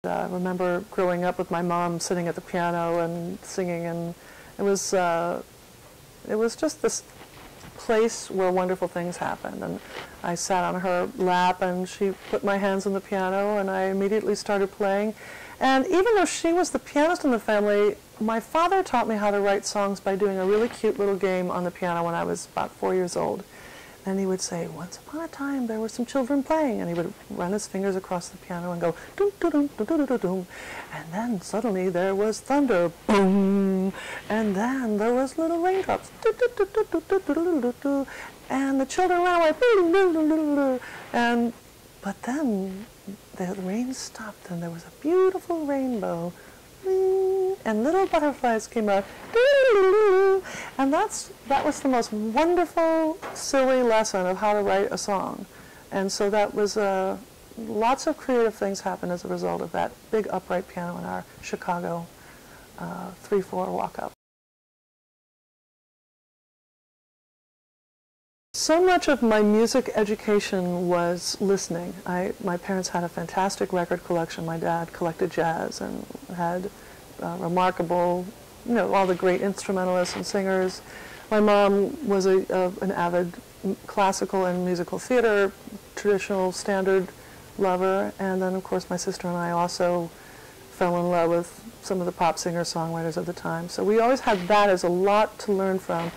I remember growing up with my mom sitting at the piano and singing, and it was just this place where wonderful things happened. And I sat on her lap and she put my hands on the piano and I immediately started playing. And even though she was the pianist in the family, my father taught me how to write songs by doing a really cute little game on the piano when I was about 4 years old. And he would say, "Once upon a time there were some children playing," and he would run his fingers across the piano and go, "Dum, dum, dum, dum, dum, dum." And then suddenly there was thunder, boom, and then there was little raindrops, and the children ran away, but then the rain stopped and there was a beautiful rainbow, and little butterflies came out, and that was the most wonderful, silly lesson of how to write a song. And so that was, lots of creative things happened as a result of that big upright piano in our Chicago 3-4 walk-up. So much of my music education was listening. My parents had a fantastic record collection. My dad collected jazz and had remarkable, all the great instrumentalists and singers. My mom was an avid classical and musical theater, traditional standard lover. And then, of course, my sister and I also fell in love with some of the pop singer-songwriters of the time. So we always had that as a lot to learn from.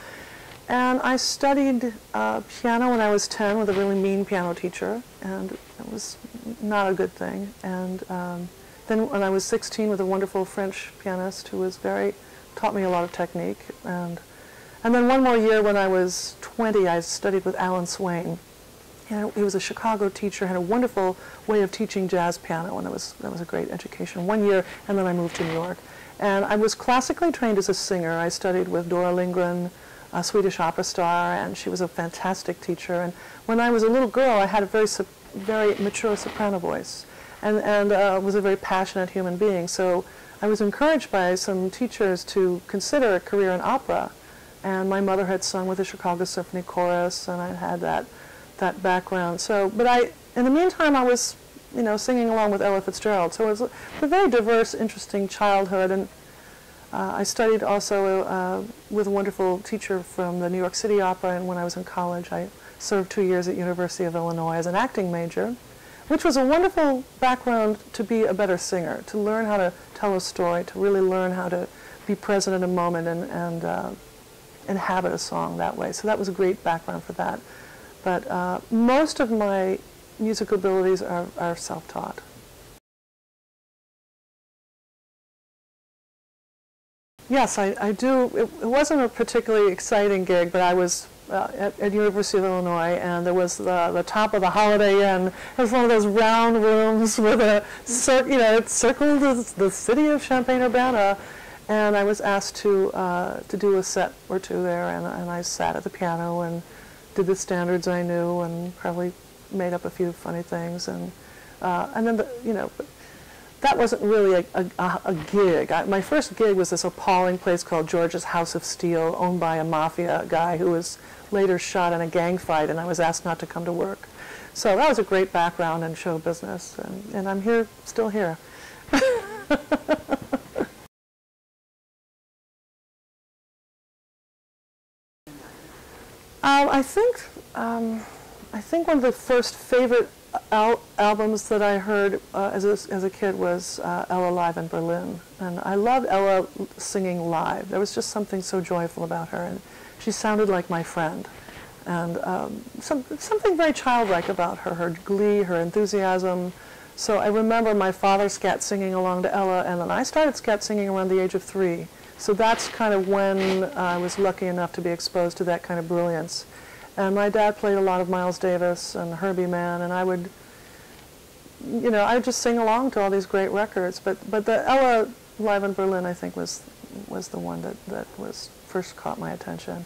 And I studied piano when I was 10 with a really mean piano teacher, and it was not a good thing. And then when I was 16 with a wonderful French pianist who taught me a lot of technique. And then one more year when I was 20, I studied with Alan Swain. And he was a Chicago teacher, had a wonderful way of teaching jazz piano, and that was a great education. 1 year, and then I moved to New York. And I was classically trained as a singer. I studied with Dora Lindgren, a Swedish opera star, and she was a fantastic teacher. And when I was a little girl, I had a very mature soprano voice, and was a very passionate human being. So I was encouraged by some teachers to consider a career in opera. And my mother had sung with the Chicago Symphony Chorus, and I had that background. So, but in the meantime, I was, singing along with Ella Fitzgerald. So it was a very diverse, interesting childhood. And I studied also with a wonderful teacher from the New York City Opera, and when I was in college I served 2 years at University of Illinois as an acting major, which was a wonderful background to be a better singer, to learn how to tell a story, to really learn how to be present in a moment and inhabit a song that way. So that was a great background for that. But most of my musical abilities are self-taught. Yes, I do. It wasn't a particularly exciting gig, but I was at University of Illinois, and there was the top of the Holiday Inn. It was one of those round rooms with it circled the city of Champaign-Urbana, and I was asked to do a set or two there, and I sat at the piano and did the standards I knew, and probably made up a few funny things, and then that wasn't really a gig. My first gig was this appalling place called George's House of Steel, owned by a mafia guy who was later shot in a gang fight, and I was asked not to come to work. So that was a great background in show business, and I'm still here. I think one of the first favorite albums that I heard as a kid was Ella live in Berlin, and I loved Ella singing live. There was just something so joyful about her, and she sounded like my friend, and something very childlike about her glee, her enthusiasm. So I remember my father scat singing along to Ella, and then I started scat singing around the age of 3. So that's kind of when I was lucky enough to be exposed to that kind of brilliance. And my dad played a lot of Miles Davis and Herbie Mann, and I would just sing along to all these great records. But the Ella live in Berlin, I think, was the one that first caught my attention.